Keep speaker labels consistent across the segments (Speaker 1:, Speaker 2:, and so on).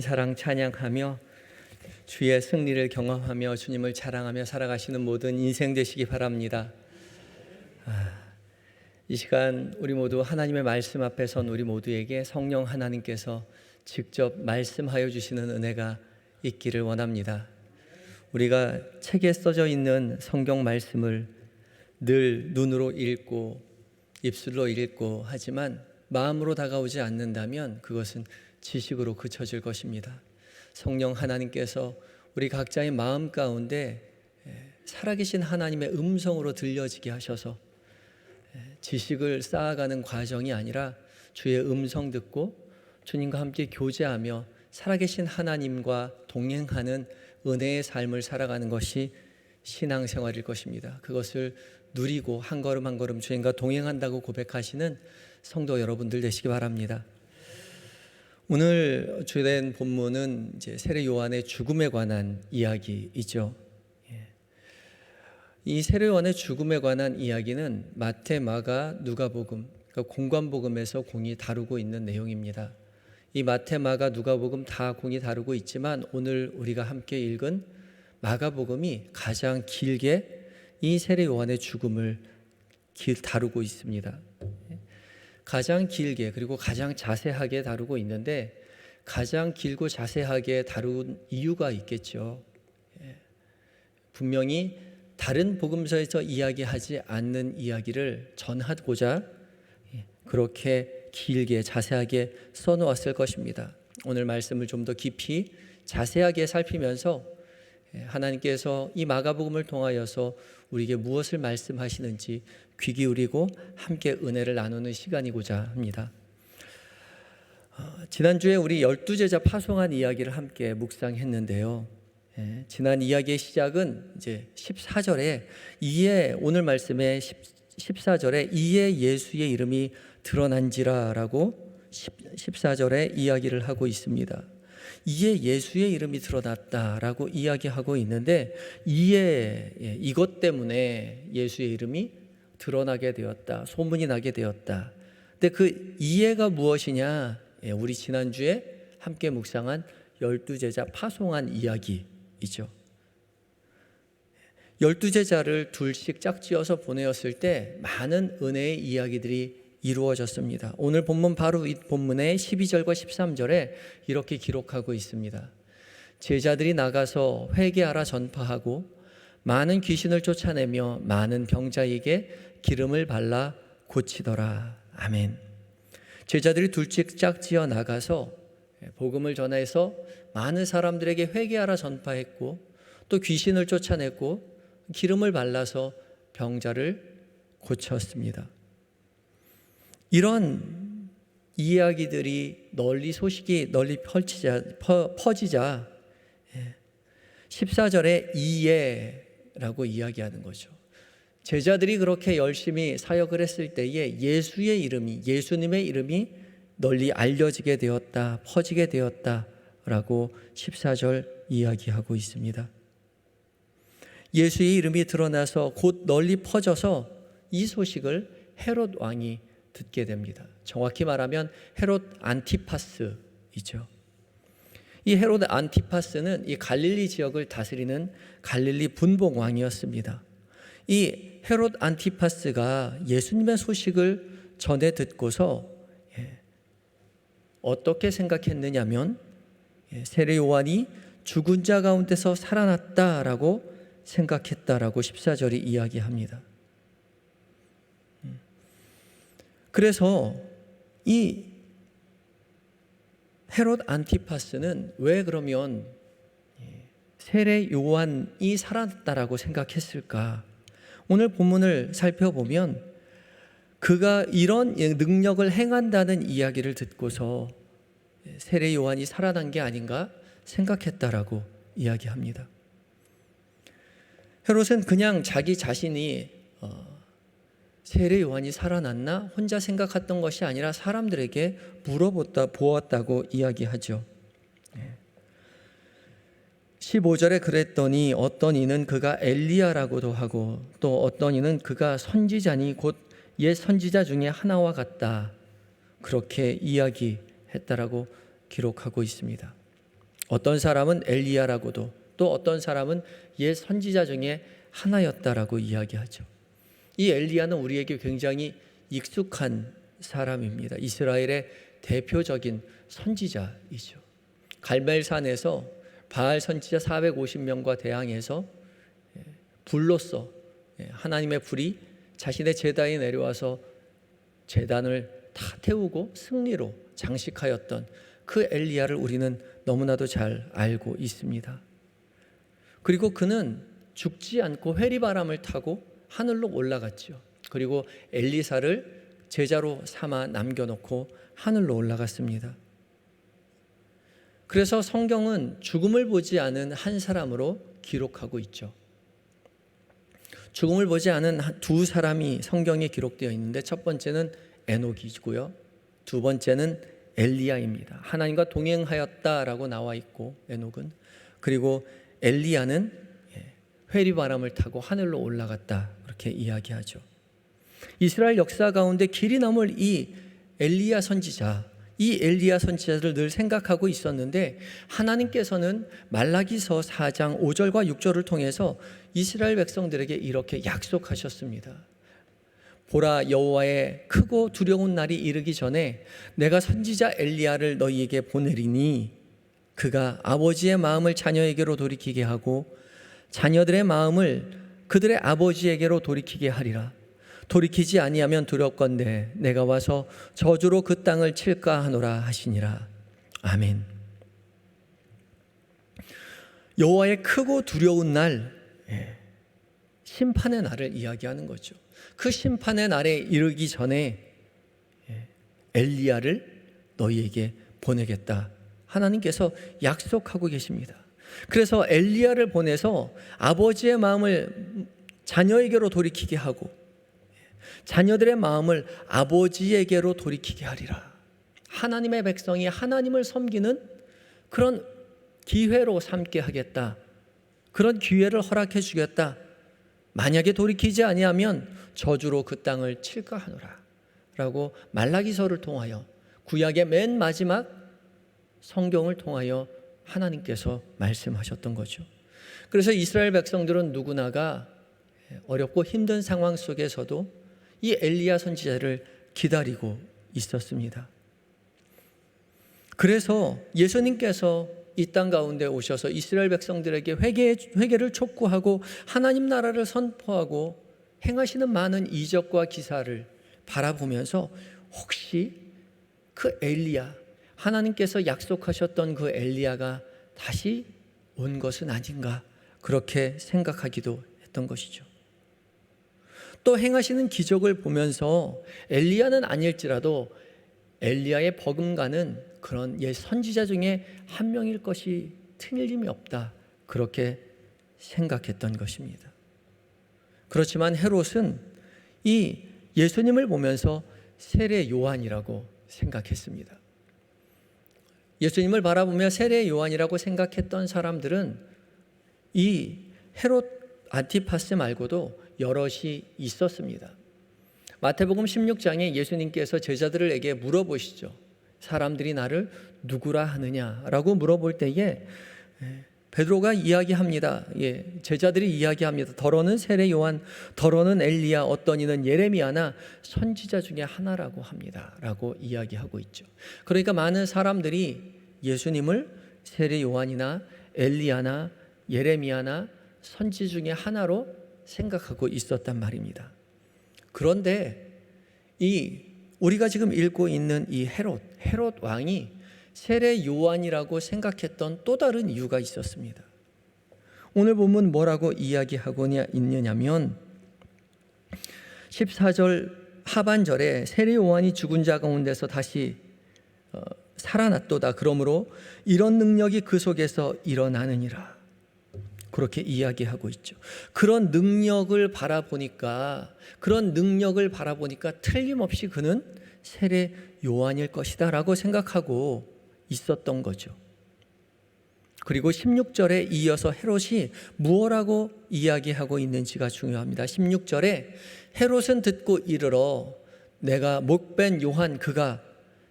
Speaker 1: 사랑 찬양하며 주의 승리를 경험하며 주님을 자랑하며 살아가시는 모든 인생 되시기 바랍니다. 이 시간 우리 모두 하나님의 말씀 앞에 선 우리 모두에게 성령 하나님께서 직접 말씀하여 주시는 은혜가 있기를 원합니다. 우리가 책에 써져 있는 성경 말씀을 늘 눈으로 읽고 입술로 읽고 하지만 마음으로 다가오지 않는다면 그것은 지식으로 그쳐질 것입니다. 성령 하나님께서 우리 각자의 마음 가운데 살아계신 하나님의 음성으로 들려지게 하셔서 지식을 쌓아가는 과정이 아니라 주의 음성 듣고 주님과 함께 교제하며 살아계신 하나님과 동행하는 은혜의 삶을 살아가는 것이 신앙생활일 것입니다. 그것을 누리고 한 걸음 한 걸음 주님과 동행한다고 고백하시는 성도 여러분들 되시기 바랍니다. 오늘 주된 본문은 이제 세례 요한의 죽음에 관한 이야기이죠. 이 세례 요한의 죽음에 관한 이야기는 마태, 마가, 누가복음, 그러니까 공관복음에서 공이 다루고 있는 내용입니다. 이 마태, 마가, 누가복음 다 공이 다루고 있지만 오늘 우리가 함께 읽은 마가복음이 가장 길게 이 세례 요한의 죽음을 다루고 있습니다. 가장 길게 그리고 가장 자세하게 다루고 있는데 가장 길고 자세하게 다룬 이유가 있겠죠. 분명히 다른 복음서에서 이야기하지 않는 이야기를 전하고자 그렇게 길게 자세하게 써놓았을 것입니다. 오늘 말씀을 좀 더 깊이 자세하게 살피면서 하나님께서 이 마가복음을 통하여서 우리에게 무엇을 말씀하시는지 귀 기울이고 함께 은혜를 나누는 시간이고자 합니다. 지난주에 우리 12제자 파송한 이야기를 함께 묵상했는데요. 지난 이야기의 시작은 이제 14절에 오늘 말씀의 14절에 이에 예수의 이름이 드러난지라라고 14절에 이야기를 하고 있습니다. 이에 예수의 이름이 드러났다라고 이야기하고 있는데 이것 때문에 예수의 이름이 드러나게 되었다, 소문이 나게 되었다. 근데 그 이해가 무엇이냐? 우리 지난주에 함께 묵상한 12제자 파송한 이야기이죠. 12제자를 둘씩 짝지어서 보내었을 때 많은 은혜의 이야기들이 이루어졌습니다. 오늘 본문 바로 이 본문의 12절과 13절에 이렇게 기록하고 있습니다. 제자들이 나가서 회개하라 전파하고 많은 귀신을 쫓아내며 많은 병자에게 기름을 발라 고치더라. 아멘. 제자들이 둘씩 짝지어 나가서 복음을 전해서 많은 사람들에게 회개하라 전파했고 또 귀신을 쫓아냈고 기름을 발라서 병자를 고쳤습니다. 이런 이야기들이 소식이 널리 퍼지자 14절에 이에라고 이야기하는 거죠. 제자들이 그렇게 열심히 사역을 했을 때에 예수님의 이름이 널리 알려지게 되었다, 퍼지게 되었다라고 14절 이야기하고 있습니다. 예수의 이름이 드러나서 곧 널리 퍼져서 이 소식을 헤롯 왕이 듣게 됩니다. 정확히 말하면 헤롯 안티파스이죠. 이 헤롯 안티파스는 이 갈릴리 지역을 다스리는 갈릴리 분봉 왕이었습니다. 이 헤롯 안티파스가 예수님의 소식을 전해 듣고서 어떻게 생각했느냐면 세례 요한이 죽은 자 가운데서 살아났다라고 생각했다라고 14절이 이야기합니다. 그래서 이 헤롯 안티파스는 왜 그러면 세례 요한이 살아났다라고 생각했을까? 오늘 본문을 살펴보면 그가 이런 능력을 행한다는 이야기를 듣고서 세례 요한이 살아난 게 아닌가 생각했다라고 이야기합니다. 헤롯은 그냥 자기 자신이 세례 요한이 살아났나 혼자 생각했던 것이 아니라 사람들에게 보았다고 이야기하죠. 15절에 그랬더니 어떤 이는 그가 엘리야라고도 하고 또 어떤 이는 그가 선지자니 곧 옛 선지자 중에 하나와 같다, 그렇게 이야기했다라고 기록하고 있습니다. 어떤 사람은 엘리야라고도, 또 어떤 사람은 옛 선지자 중에 하나였다라고 이야기하죠. 이 엘리야는 우리에게 굉장히 익숙한 사람입니다. 이스라엘의 대표적인 선지자이죠. 갈멜산에서 바알 선지자 450명과 대항해서 불로써 하나님의 불이 자신의 제단에 내려와서 제단을 다 태우고 승리로 장식하였던 그 엘리야를 우리는 너무나도 잘 알고 있습니다. 그리고 그는 죽지 않고 회리바람을 타고 하늘로 올라갔죠. 그리고 엘리사를 제자로 삼아 남겨놓고 하늘로 올라갔습니다. 그래서 성경은 죽음을 보지 않은 한 사람으로 기록하고 있죠. 죽음을 보지 않은 두 사람이 성경에 기록되어 있는데, 첫 번째는 에녹이고요, 두 번째는 엘리야입니다. 하나님과 동행하였다라고 나와 있고 에녹은, 그리고 엘리야는 회리바람을 타고 하늘로 올라갔다, 그렇게 이야기하죠. 이스라엘 역사 가운데 길이 남을 이 엘리야 선지자, 이 엘리야 선지자를 늘 생각하고 있었는데, 하나님께서는 말라기서 4장 5절과 6절을 통해서 이스라엘 백성들에게 이렇게 약속하셨습니다. 보라, 여호와의 크고 두려운 날이 이르기 전에 내가 선지자 엘리야를 너희에게 보내리니 그가 아버지의 마음을 자녀에게로 돌이키게 하고 자녀들의 마음을 그들의 아버지에게로 돌이키게 하리라. 돌이키지 아니하면 두렵건대 내가 와서 저주로 그 땅을 칠까 하노라 하시니라. 아멘. 여호와의 크고 두려운 날, 심판의 날을 이야기하는 거죠. 그 심판의 날에 이르기 전에 엘리야를 너희에게 보내겠다, 하나님께서 약속하고 계십니다. 그래서 엘리야를 보내서 아버지의 마음을 자녀에게로 돌이키게 하고 자녀들의 마음을 아버지에게로 돌이키게 하리라. 하나님의 백성이 하나님을 섬기는 그런 기회로 삼게 하겠다, 그런 기회를 허락해 주겠다. 만약에 돌이키지 아니하면 저주로 그 땅을 칠까 하노라 라고 말라기서를 통하여, 구약의 맨 마지막 성경을 통하여 하나님께서 말씀하셨던 거죠. 그래서 이스라엘 백성들은 누구나가 어렵고 힘든 상황 속에서도 이 엘리야 선지자를 기다리고 있었습니다. 그래서 예수님께서 이 땅 가운데 오셔서 이스라엘 백성들에게 회개를 촉구하고 하나님 나라를 선포하고 행하시는 많은 이적과 기사를 바라보면서 혹시 그 엘리야, 하나님께서 약속하셨던 그 엘리야가 다시 온 것은 아닌가, 그렇게 생각하기도 했던 것이죠. 또 행하시는 기적을 보면서 엘리야는 아닐지라도 엘리야의 버금가는 그런 옛 선지자 중에 한 명일 것이 틀림이 없다, 그렇게 생각했던 것입니다. 그렇지만 헤롯은 이 예수님을 보면서 세례 요한이라고 생각했습니다. 예수님을 바라보며 세례 요한이라고 생각했던 사람들은 이 헤롯 안티파스 말고도 여럿이 있었습니다. 마태복음 16장에 예수님께서 제자들에게 물어보시죠. 사람들이 나를 누구라 하느냐라고 물어볼 때에 베드로가 이야기합니다. 제자들이 이야기합니다. 더러는 세례 요한, 더러는 엘리야, 어떤 이는 예레미야나 선지자 중에 하나라고 합니다 라고 이야기하고 있죠. 그러니까 많은 사람들이 예수님을 세례 요한이나 엘리야나 예레미야나 선지 중에 하나로 생각하고 있었단 말입니다. 그런데 우리가 지금 읽고 있는 이 헤롯 왕이 세례 요한이라고 생각했던 또 다른 이유가 있었습니다. 오늘 본문 뭐라고 이야기하고 있느냐면 14절 하반절에 세례 요한이 죽은 자 가운데서 다시 살아났도다. 그러므로 이런 능력이 그 속에서 일어나느니라. 그렇게 이야기하고 있죠. 그런 능력을 바라보니까 틀림없이 그는 세례 요한일 것이다 라고 생각하고 있었던 거죠. 그리고 16절에 이어서 헤롯이 무엇라고 이야기하고 있는지가 중요합니다. 16절에 헤롯은 듣고 이르러 내가 목벤 요한 그가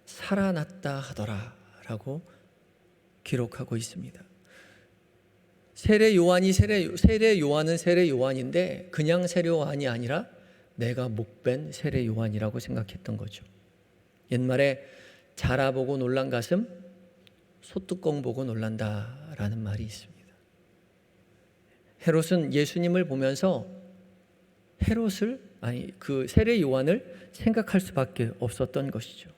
Speaker 1: 살아났다 하더라 라고 기록하고 있습니다. 세례 요한은 세례 요한인데 그냥 세례 요한이 아니라 내가 목벤 세례 요한이라고 생각했던 거죠. 옛말에 자라보고 놀란 가슴 소뚜껑 보고 놀란다라는 말이 있습니다. 헤롯은 예수님을 보면서 그 세례 요한을 생각할 수밖에 없었던 것이죠.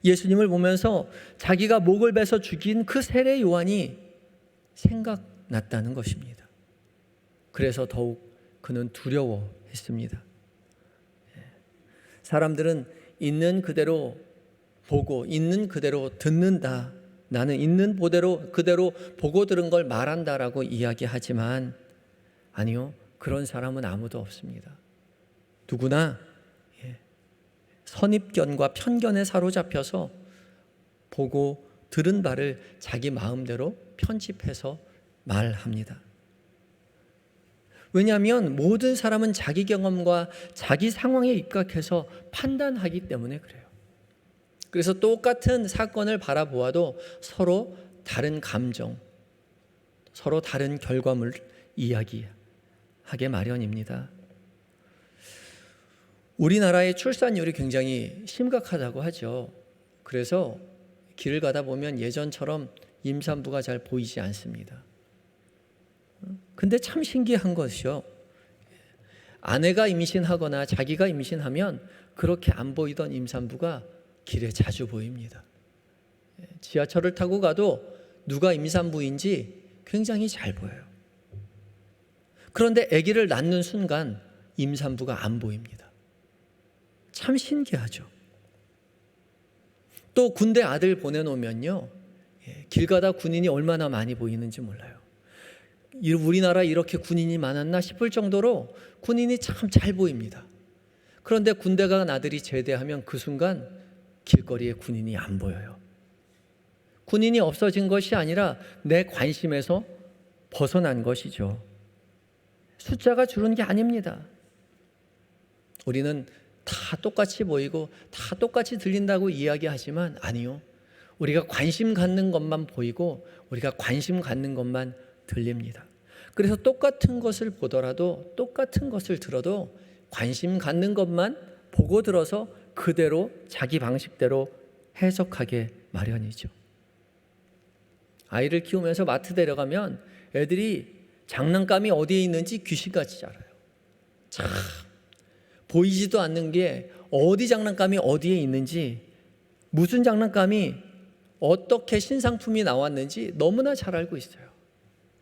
Speaker 1: 예수님을 보면서 자기가 목을 베서 죽인 그 세례 요한이 생각났다는 것입니다. 그래서 더욱 그는 두려워했습니다. 사람들은 있는 그대로 보고 있는 그대로 듣는다. 나는 있는 그대로 보고 들은 걸 말한다라고 이야기하지만 아니요, 그런 사람은 아무도 없습니다. 누구나 선입견과 편견에 사로잡혀서 보고 들은 바를 자기 마음대로 편집해서 말합니다. 왜냐하면 모든 사람은 자기 경험과 자기 상황에 입각해서 판단하기 때문에 그래요. 그래서 똑같은 사건을 바라보아도 서로 다른 감정, 서로 다른 결과물을 이야기하게 마련입니다. 우리나라의 출산율이 굉장히 심각하다고 하죠. 그래서 길을 가다 보면 예전처럼 임산부가 잘 보이지 않습니다. 근데 참 신기한 것이요, 아내가 임신하거나 자기가 임신하면 그렇게 안 보이던 임산부가 길에 자주 보입니다. 지하철을 타고 가도 누가 임산부인지 굉장히 잘 보여요. 그런데 아기를 낳는 순간 임산부가 안 보입니다. 참 신기하죠. 또 군대 아들 보내놓으면요, 길 가다 군인이 얼마나 많이 보이는지 몰라요. 우리나라 이렇게 군인이 많았나 싶을 정도로 군인이 참 잘 보입니다. 그런데 군대 간 아들이 제대하면 그 순간 길거리에 군인이 안 보여요. 군인이 없어진 것이 아니라 내 관심에서 벗어난 것이죠. 숫자가 줄은 게 아닙니다. 우리는 다 똑같이 보이고 다 똑같이 들린다고 이야기하지만 아니요, 우리가 관심 갖는 것만 보이고 우리가 관심 갖는 것만 들립니다. 그래서 똑같은 것을 보더라도 똑같은 것을 들어도 관심 갖는 것만 보고 들어서 그대로 자기 방식대로 해석하게 마련이죠. 아이를 키우면서 마트 데려가면 애들이 장난감이 어디에 있는지 귀신같이 알아요. 참 보이지도 않는 게 어디 장난감이 어디에 있는지, 무슨 장난감이 어떻게 신상품이 나왔는지 너무나 잘 알고 있어요.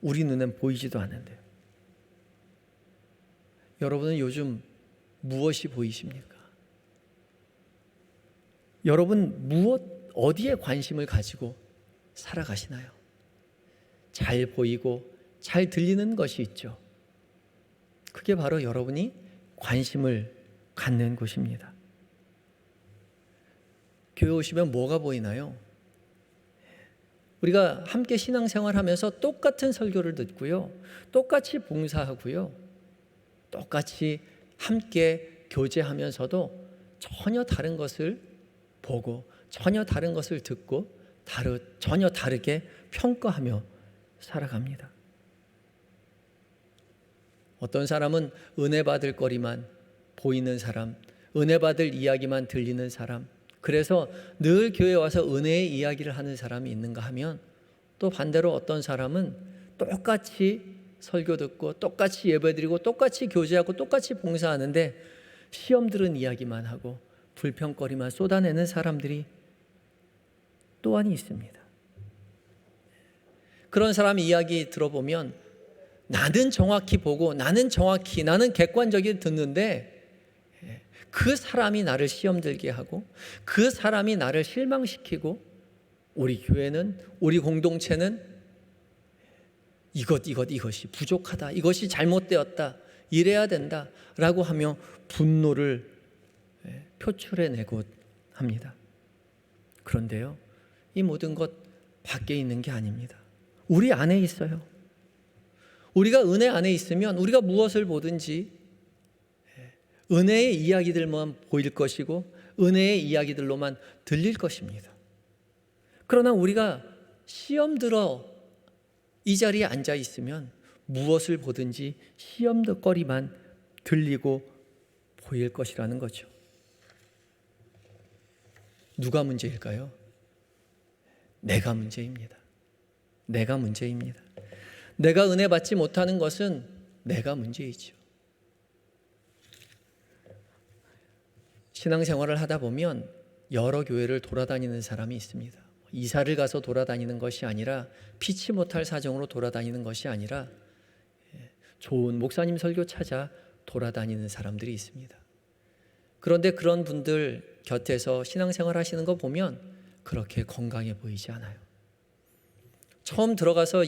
Speaker 1: 우리 눈엔 보이지도 않는데요. 여러분은 요즘 무엇이 보이십니까? 여러분 어디에 관심을 가지고 살아가시나요? 잘 보이고 잘 들리는 것이 있죠. 그게 바로 여러분이 관심을 갖는 곳입니다. 교회 오시면 뭐가 보이나요? 우리가 함께 신앙생활하면서 똑같은 설교를 듣고요, 똑같이 봉사하고요, 똑같이 함께 교제하면서도 전혀 다른 것을 보고 전혀 다른 것을 듣고 전혀 다르게 평가하며 살아갑니다. 어떤 사람은 은혜 받을 거리만 보이는 사람, 은혜 받을 이야기만 들리는 사람, 그래서 늘 교회에 와서 은혜의 이야기를 하는 사람이 있는가 하면, 또 반대로 어떤 사람은 똑같이 설교 듣고 똑같이 예배드리고 똑같이 교제하고 똑같이 봉사하는데 시험 들은 이야기만 하고 불평거리만 쏟아내는 사람들이 또한 있습니다. 그런 사람 이야기 들어보면 나는 정확히 보고 나는 객관적으로 듣는데 그 사람이 나를 시험 들게 하고 그 사람이 나를 실망시키고, 우리 교회는, 우리 공동체는 이것이 부족하다, 이것이 잘못되었다, 이래야 된다 라고 하며 분노를 표출해내곤 합니다. 그런데요, 이 모든 것 밖에 있는 게 아닙니다. 우리 안에 있어요. 우리가 은혜 안에 있으면 우리가 무엇을 보든지 은혜의 이야기들만 보일 것이고 은혜의 이야기들로만 들릴 것입니다. 그러나 우리가 시험 들어 이 자리에 앉아 있으면 무엇을 보든지 시험거리만 들리고 보일 것이라는 거죠. 누가 문제일까요? 내가 문제입니다. 내가 문제입니다. 내가 은혜 받지 못하는 것은 내가 문제이죠. 신앙생활을 하다 보면 여러 교회를 돌아다니는 사람이 있습니다. 이사를 가서 돌아다니는 것이 아니라 피치 못할 사정으로 돌아다니는 것이 아니라 좋은 목사님 설교 찾아 돌아다니는 사람들이 있습니다. 그런데 그런 분들 곁에서 신앙생활 하시는 거 보면 그렇게 건강해 보이지 않아요. 처음 들어가서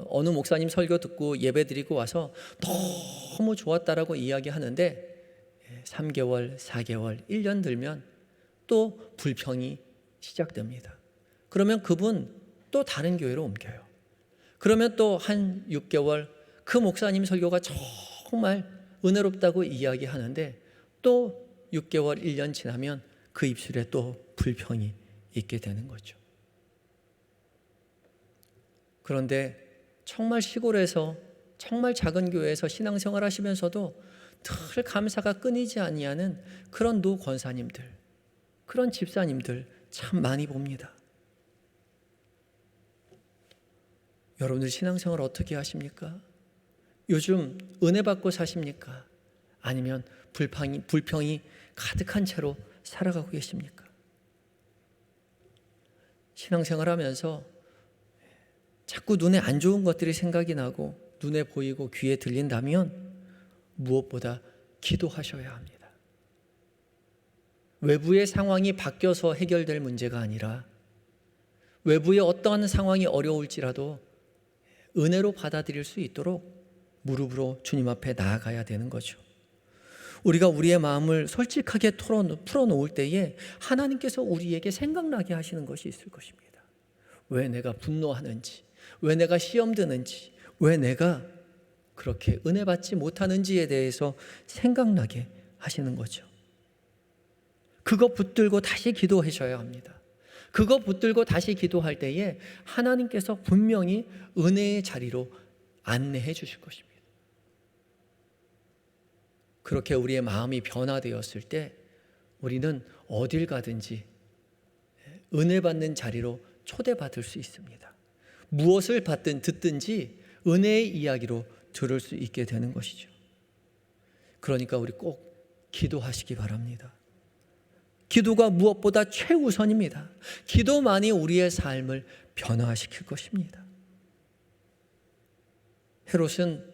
Speaker 1: 어느 목사님 설교 듣고 예배 드리고 와서 너무 좋았다라고 이야기하는데 3개월, 4개월, 1년 들면 또 불평이 시작됩니다. 그러면 그분 또 다른 교회로 옮겨요. 그러면 또 한 6개월 그 목사님 설교가 정말 은혜롭다고 이야기하는데 또 6개월, 1년 지나면 그 입술에 또 불평이 있게 되는 거죠. 그런데 정말 시골에서 정말 작은 교회에서 신앙생활 하시면서도 늘 감사가 끊이지 아니하는 그런 노 권사님들, 그런 집사님들 참 많이 봅니다. 여러분들 신앙생활 어떻게 하십니까? 요즘 은혜 받고 사십니까? 아니면 불평이 가득한 채로 살아가고 계십니까? 신앙생활 하면서 자꾸 눈에 안 좋은 것들이 생각이 나고 눈에 보이고 귀에 들린다면 무엇보다 기도하셔야 합니다. 외부의 상황이 바뀌어서 해결될 문제가 아니라 외부의 어떠한 상황이 어려울지라도 은혜로 받아들일 수 있도록 무릎으로 주님 앞에 나아가야 되는 거죠. 우리가 우리의 마음을 솔직하게 풀어놓을 때에 하나님께서 우리에게 생각나게 하시는 것이 있을 것입니다. 왜 내가 분노하는지, 왜 내가 시험 드는지, 왜 내가 그렇게 은혜 받지 못하는지에 대해서 생각나게 하시는 거죠. 그거 붙들고 다시 기도하셔야 합니다. 그거 붙들고 다시 기도할 때에 하나님께서 분명히 은혜의 자리로 안내해 주실 것입니다. 그렇게 우리의 마음이 변화되었을 때 우리는 어딜 가든지 은혜 받는 자리로 초대받을 수 있습니다. 무엇을 받든 듣든지 은혜의 이야기로 들을 수 있게 되는 것이죠. 그러니까 우리 꼭 기도하시기 바랍니다. 기도가 무엇보다 최우선입니다. 기도만이 우리의 삶을 변화시킬 것입니다. 헤롯은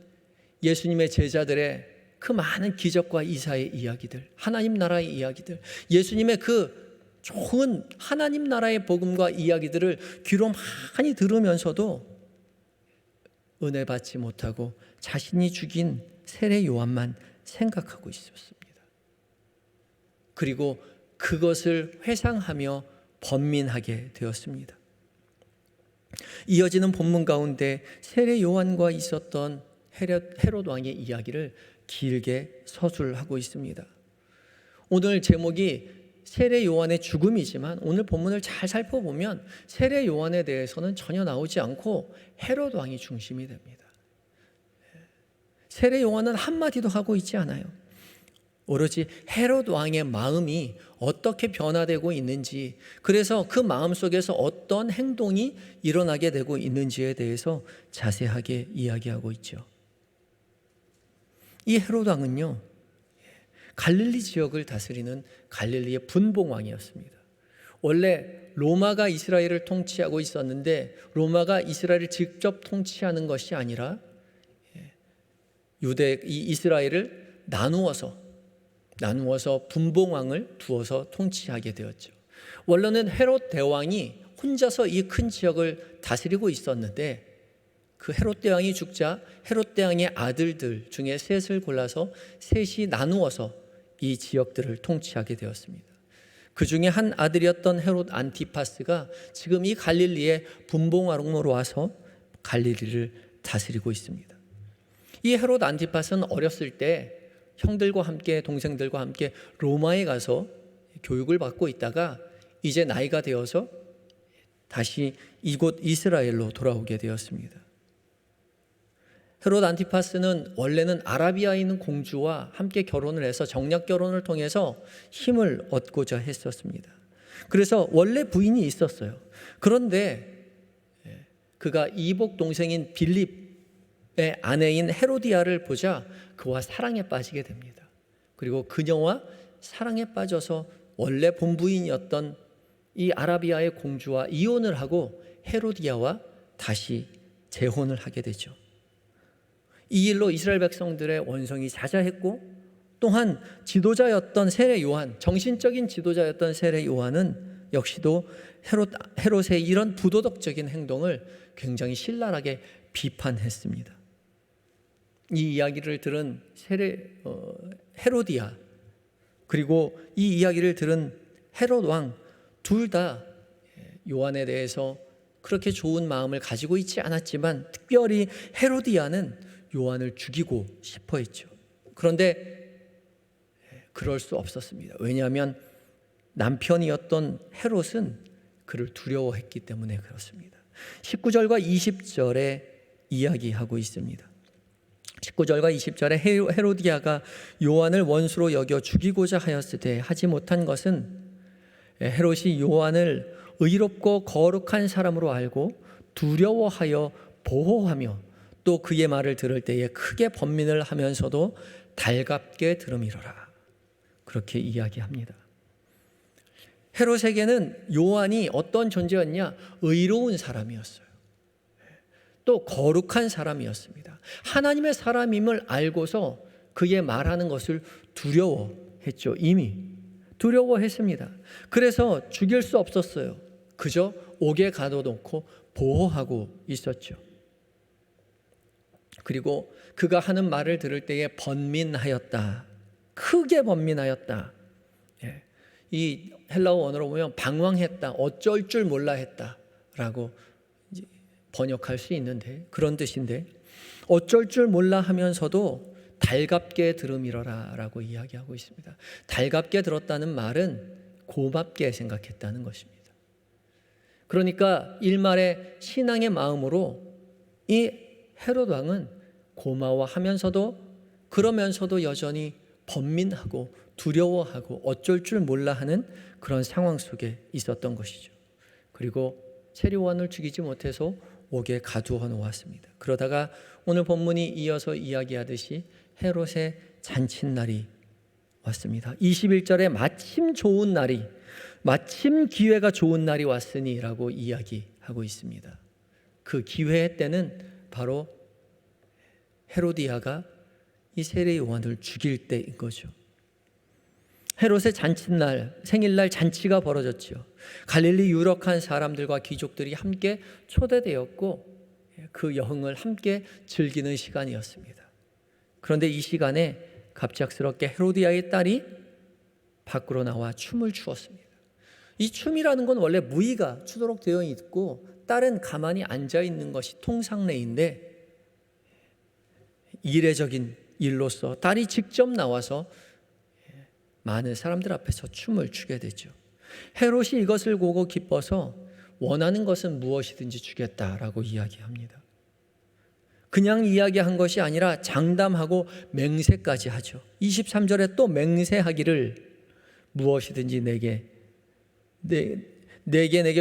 Speaker 1: 예수님의 제자들의 그 많은 기적과 이사의 이야기들, 하나님 나라의 이야기들, 예수님의 그 좋은 하나님 나라의 복음과 이야기들을 귀로 많이 들으면서도 은혜 받지 못하고 자신이 죽인 세례 요한만 생각하고 있었습니다. 그리고 그것을 회상하며 번민하게 되었습니다. 이어지는 본문 가운데 세례 요한과 있었던 헤롯 왕의 이야기를 길게 서술하고 있습니다. 오늘 제목이 세례 요한의 죽음이지만 오늘 본문을 잘 살펴보면 세례 요한에 대해서는 전혀 나오지 않고 헤롯 왕이 중심이 됩니다. 세례 요한은 한마디도 하고 있지 않아요. 오로지 헤롯 왕의 마음이 어떻게 변화되고 있는지, 그래서 그 마음 속에서 어떤 행동이 일어나게 되고 있는지에 대해서 자세하게 이야기하고 있죠. 이 헤롯 왕은요, 갈릴리 지역을 다스리는 갈릴리의 분봉왕이었습니다. 원래 로마가 이스라엘을 통치하고 있었는데 로마가 이스라엘을 직접 통치하는 것이 아니라 이스라엘을 나누어서 분봉왕을 두어서 통치하게 되었죠. 원래는 헤롯 대왕이 혼자서 이 큰 지역을 다스리고 있었는데 그 헤롯 대왕이 죽자 헤롯 대왕의 아들들 중에 셋을 골라서 셋이 나누어서 이 지역들을 통치하게 되었습니다. 그 중에 한 아들이었던 헤롯 안티파스가 지금 이 갈릴리의 분봉왕으로 와서 갈릴리를 다스리고 있습니다. 이 헤롯 안티파스는 어렸을 때 형들과 함께 동생들과 함께 로마에 가서 교육을 받고 있다가 이제 나이가 되어서 다시 이곳 이스라엘로 돌아오게 되었습니다. 헤롯 안티파스는 원래는 아라비아에 있는 공주와 함께 결혼을 해서 정략 결혼을 통해서 힘을 얻고자 했었습니다. 그래서 원래 부인이 있었어요. 그런데 그가 이복 동생인 빌립의 아내인 헤로디아를 보자 그와 사랑에 빠지게 됩니다. 그리고 그녀와 사랑에 빠져서 원래 본부인이었던 이 아라비아의 공주와 이혼을 하고 헤로디아와 다시 재혼을 하게 되죠. 이 일로 이스라엘 백성들의 원성이 자자했고, 또한 지도자였던 세례 요한, 정신적인 지도자였던 세례 요한은 역시도 헤롯의 이런 부도덕적인 행동을 굉장히 신랄하게 비판했습니다. 이 이야기를 들은 헤로디아, 그리고 이 이야기를 들은 헤롯 왕 둘 다 요한에 대해서 그렇게 좋은 마음을 가지고 있지 않았지만, 특별히 헤로디아는 요한을 죽이고 싶어 했죠. 그런데 그럴 수 없었습니다. 왜냐하면 남편이었던 헤롯은 그를 두려워했기 때문에 그렇습니다. 19절과 20절에 이야기하고 있습니다. 19절과 20절에 헤로디아가 요한을 원수로 여겨 죽이고자 하였을 때 하지 못한 것은, 헤롯이 요한을 의롭고 거룩한 사람으로 알고 두려워하여 보호하며 또 그의 말을 들을 때에 크게 번민을 하면서도 달갑게 들음이로라. 그렇게 이야기합니다. 헤롯에게는 요한이 어떤 존재였냐? 의로운 사람이었어요. 또 거룩한 사람이었습니다. 하나님의 사람임을 알고서 그의 말하는 것을 두려워했죠. 이미 두려워했습니다. 그래서 죽일 수 없었어요. 그저 옥에 가둬놓고 보호하고 있었죠. 그리고 그가 하는 말을 들을 때에 번민하였다. 크게 번민하였다. 이 헬라어 원어로 보면 방황했다, 어쩔 줄 몰라 했다라고 번역할 수 있는데, 그런 뜻인데, 어쩔 줄 몰라 하면서도 달갑게 들음이러라 라고 이야기하고 있습니다. 달갑게 들었다는 말은 고맙게 생각했다는 것입니다. 그러니까 일말의 신앙의 마음으로 이 헤롯 왕은 고마워하면서도, 그러면서도 여전히 번민하고 두려워하고 어쩔 줄 몰라 하는 그런 상황 속에 있었던 것이죠. 그리고 세례 요한을 죽이지 못해서 옥에 가두어 놓았습니다. 그러다가 오늘 본문이 이어서 이야기하듯이 헤롯의 잔칫날이 왔습니다. 21절에 마침 좋은 날이, 마침 기회가 좋은 날이 왔으니 라고 이야기하고 있습니다. 그 기회의 때는 바로 헤로디아가 이 세례 요한을 죽일 때인 거죠. 헤롯의 잔칫날, 생일날 잔치가 벌어졌죠. 갈릴리 유력한 사람들과 귀족들이 함께 초대되었고 그 여흥을 함께 즐기는 시간이었습니다. 그런데 이 시간에 갑작스럽게 헤로디아의 딸이 밖으로 나와 춤을 추었습니다. 이 춤이라는 건 원래 무의가 추도록 되어 있고 딸은 가만히 앉아 있는 것이 통상례인데, 이례적인 일로서 딸이 직접 나와서 많은 사람들 앞에서 춤을 추게 되죠. 헤롯이 이것을 보고 기뻐서 원하는 것은 무엇이든지 주겠다라고 이야기합니다. 그냥 이야기한 것이 아니라 장담하고 맹세까지 하죠. 23절에 또 맹세하기를, 무엇이든지 내게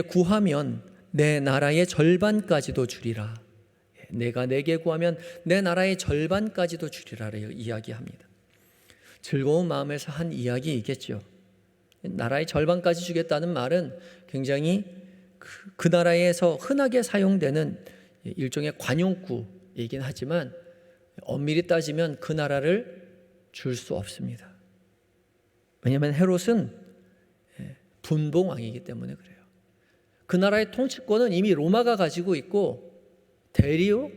Speaker 1: 구하면 내 나라의 절반까지도 주리라. 내가 내게 구하면 내 나라의 절반까지도 주리라 이야기합니다. 즐거운 마음에서 한 이야기이겠죠. 나라의 절반까지 주겠다는 말은 굉장히 그 나라에서 흔하게 사용되는 일종의 관용구이긴 하지만 엄밀히 따지면 그 나라를 줄 수 없습니다. 왜냐하면 헤롯은 분봉왕이기 때문에 그래요. 그 나라의 통치권은 이미 로마가 가지고 있고 대리로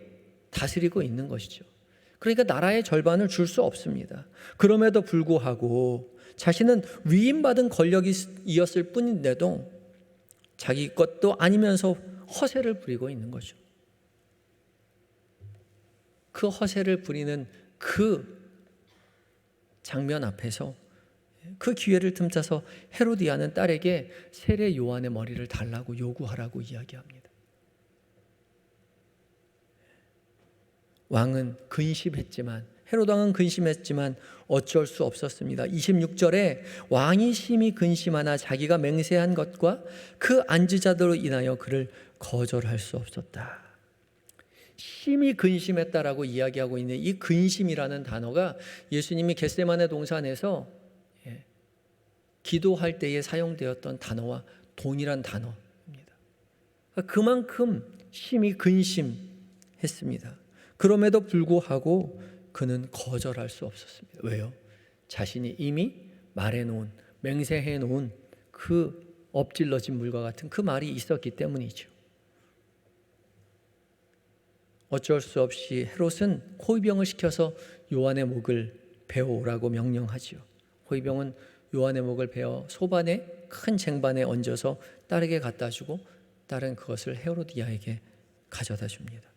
Speaker 1: 다스리고 있는 것이죠. 그러니까 나라의 절반을 줄 수 없습니다. 그럼에도 불구하고 자신은 위임받은 권력이었을 뿐인데도 자기 것도 아니면서 허세를 부리고 있는 거죠. 그 허세를 부리는 그 장면 앞에서 그 기회를 틈타서 헤로디아는 딸에게 세례 요한의 머리를 달라고 요구하라고 이야기합니다. 왕은 근심했지만, 헤롯 왕은 근심했지만 어쩔 수 없었습니다. 26절에 왕이 심히 근심하나 자기가 맹세한 것과 그 안지자들로 인하여 그를 거절할 수 없었다. 심히 근심했다라고 이야기하고 있는 이 근심이라는 단어가 예수님이 겟세마네 동산에서 기도할 때에 사용되었던 단어와 동일한 단어입니다. 그만큼 심히 근심했습니다. 그럼에도 불구하고 그는 거절할 수 없었습니다. 왜요? 자신이 이미 말해놓은, 맹세해놓은 그 엎질러진 물과 같은 그 말이 있었기 때문이죠. 어쩔 수 없이 헤롯은 호위병을 시켜서 요한의 목을 베어오라고 명령하지요. 호위병은 요한의 목을 베어 소반에 큰 쟁반에 얹어서 딸에게 갖다 주고 딸은 그것을 헤로디아에게 가져다 줍니다.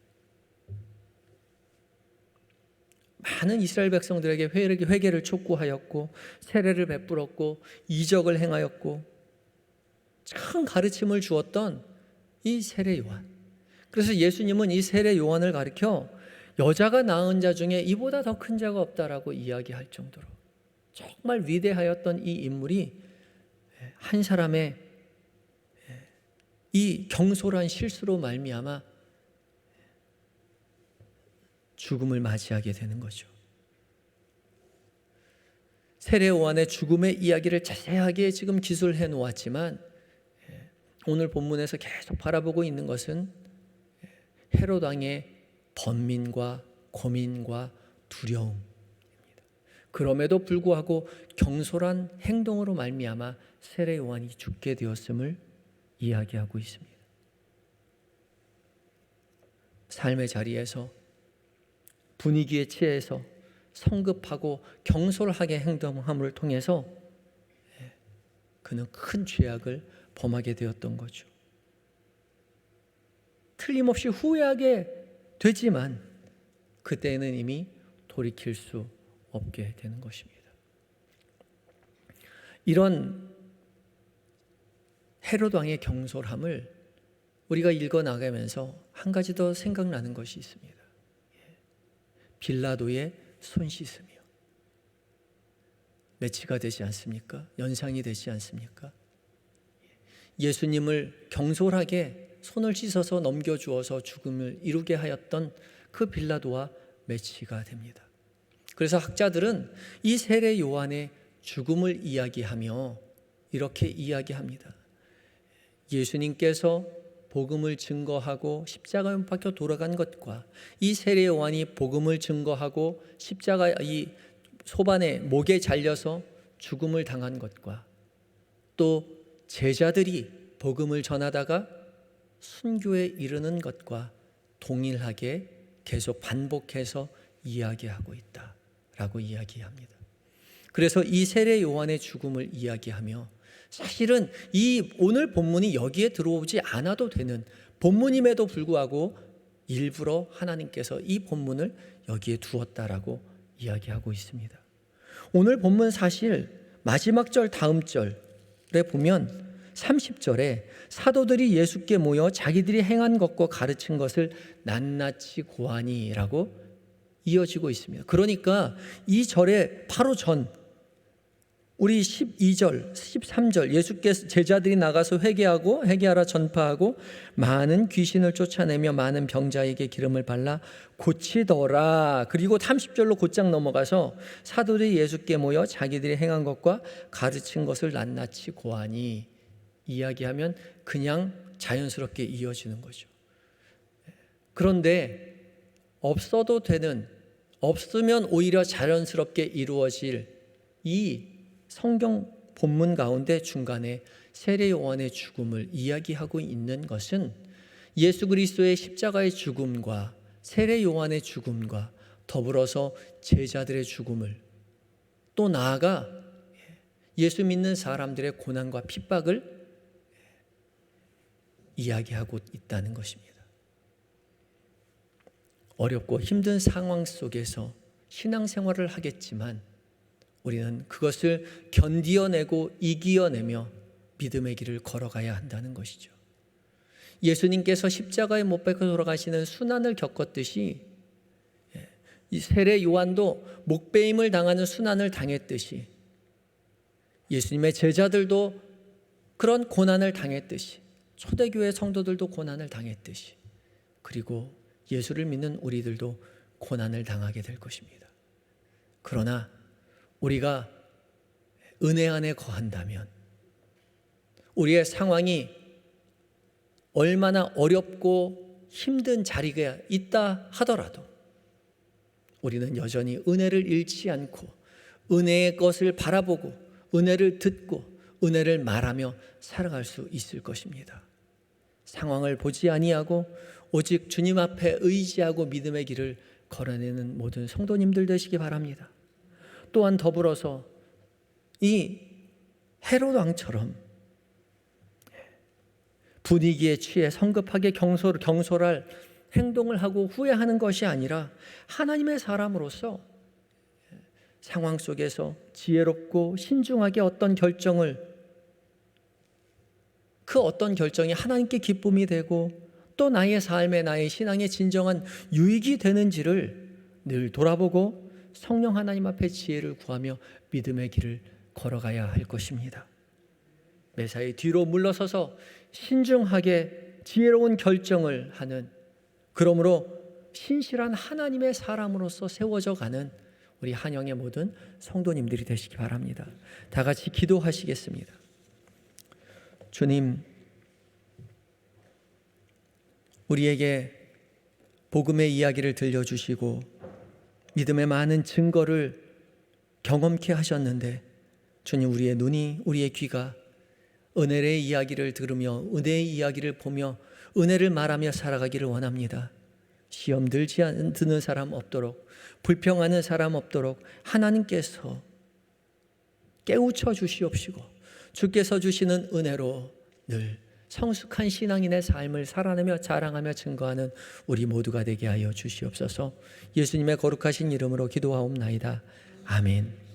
Speaker 1: 많은 이스라엘 백성들에게 회개를 촉구하였고 세례를 베풀었고 이적을 행하였고 큰 가르침을 주었던 이 세례 요한. 그래서 예수님은 이 세례 요한을 가리켜 여자가 낳은 자 중에 이보다 더 큰 자가 없다라고 이야기할 정도로 정말 위대하였던 이 인물이 한 사람의 이 경솔한 실수로 말미암아 죽음을 맞이하게 되는 거죠. 세례 요한의 죽음의 이야기를 자세하게 지금 기술해 놓았지만 오늘 본문에서 계속 바라보고 있는 것은 헤롯 왕의 번민과 고민과 두려움입니다. 그럼에도 불구하고 경솔한 행동으로 말미암아 세례 요한이 죽게 되었음을 이야기하고 있습니다. 삶의 자리에서 분위기에 취해서 성급하고 경솔하게 행동함을 통해서 그는 큰 죄악을 범하게 되었던 거죠. 틀림없이 후회하게 되지만 그때는 이미 돌이킬 수 없게 되는 것입니다. 이런 헤롯 왕의 경솔함을 우리가 읽어나가면서 한 가지 더 생각나는 것이 있습니다. 빌라도의 손 씻으며 매치가 되지 않습니까? 연상이 되지 않습니까? 예수님을 경솔하게 손을 씻어서 넘겨주어서 죽음을 이루게 하였던 그 빌라도와 매치가 됩니다. 그래서 학자들은 이 세례 요한의 죽음을 이야기하며 이렇게 이야기합니다. 예수님께서 복음을 증거하고 십자가에 못 박혀 돌아간 것과 이 세례 요한이 복음을 증거하고 십자가 이 소반에 목에 잘려서 죽음을 당한 것과 또 제자들이 복음을 전하다가 순교에 이르는 것과 동일하게 계속 반복해서 이야기하고 있다라고 이야기합니다. 그래서 이 세례 요한의 죽음을 이야기하며 사실은 이 오늘 본문이 여기에 들어오지 않아도 되는 본문임에도 불구하고 일부러 하나님께서 이 본문을 여기에 두었다라고 이야기하고 있습니다. 오늘 본문 사실 마지막 절 다음 절에 보면 30절에 사도들이 예수께 모여 자기들이 행한 것과 가르친 것을 낱낱이 고하니라고 이어지고 있습니다. 그러니까 이 절에 바로 전 우리 12절, 13절 예수께서 제자들이 나가서 회개하라 전파하고 많은 귀신을 쫓아내며 많은 병자에게 기름을 발라 고치더라. 그리고 30절로 곧장 넘어가서 사도들이 예수께 모여 자기들이 행한 것과 가르친 것을 낱낱이 고하니 이야기하면 그냥 자연스럽게 이어지는 거죠. 그런데 없어도 되는, 없으면 오히려 자연스럽게 이루어질 이 성경 본문 가운데 중간에 세례 요한의 죽음을 이야기하고 있는 것은 예수 그리스도의 십자가의 죽음과 세례 요한의 죽음과 더불어서 제자들의 죽음을 또 나아가 예수 믿는 사람들의 고난과 핍박을 이야기하고 있다는 것입니다. 어렵고 힘든 상황 속에서 신앙생활을 하겠지만 우리는 그것을 견디어내고 이기어내며 믿음의 길을 걸어가야 한다는 것이죠. 예수님께서 십자가에 못 박혀 돌아가시는 순환을 겪었듯이 이 세례 요한도 목배임을 당하는 순환을 당했듯이 예수님의 제자들도 그런 고난을 당했듯이 초대교회 성도들도 고난을 당했듯이 그리고 예수를 믿는 우리들도 고난을 당하게 될 것입니다. 그러나 우리가 은혜 안에 거한다면 우리의 상황이 얼마나 어렵고 힘든 자리가 있다 하더라도 우리는 여전히 은혜를 잃지 않고 은혜의 것을 바라보고 은혜를 듣고 은혜를 말하며 살아갈 수 있을 것입니다. 상황을 보지 아니하고 오직 주님 앞에 의지하고 믿음의 길을 걸어내는 모든 성도님들 되시기 바랍니다. 또한 더불어서 이 헤롯 왕처럼 분위기에 취해 성급하게 경솔할 행동을 하고 후회하는 것이 아니라 하나님의 사람으로서 상황 속에서 지혜롭고 신중하게 어떤 결정이 하나님께 기쁨이 되고 또 나의 삶에 나의 신앙의 진정한 유익이 되는지를 늘 돌아보고 성령 하나님 앞에 지혜를 구하며 믿음의 길을 걸어가야 할 것입니다. 매사에 뒤로 물러서서 신중하게 지혜로운 결정을 하는, 그러므로 신실한 하나님의 사람으로서 세워져 가는 우리 한영의 모든 성도님들이 되시기 바랍니다. 다 같이 기도하시겠습니다. 주님, 우리에게 복음의 이야기를 들려주시고 믿음의 많은 증거를 경험케 하셨는데 주님, 우리의 눈이, 우리의 귀가 은혜의 이야기를 들으며 은혜의 이야기를 보며 은혜를 말하며 살아가기를 원합니다. 시험 드는 사람 없도록, 불평하는 사람 없도록 하나님께서 깨우쳐 주시옵시고 주께서 주시는 은혜로 늘 성숙한 신앙인의 삶을 살아내며 자랑하며 증거하는 우리 모두가 되게 하여 주시옵소서. 예수님의 거룩하신 이름으로 기도하옵나이다. 아멘.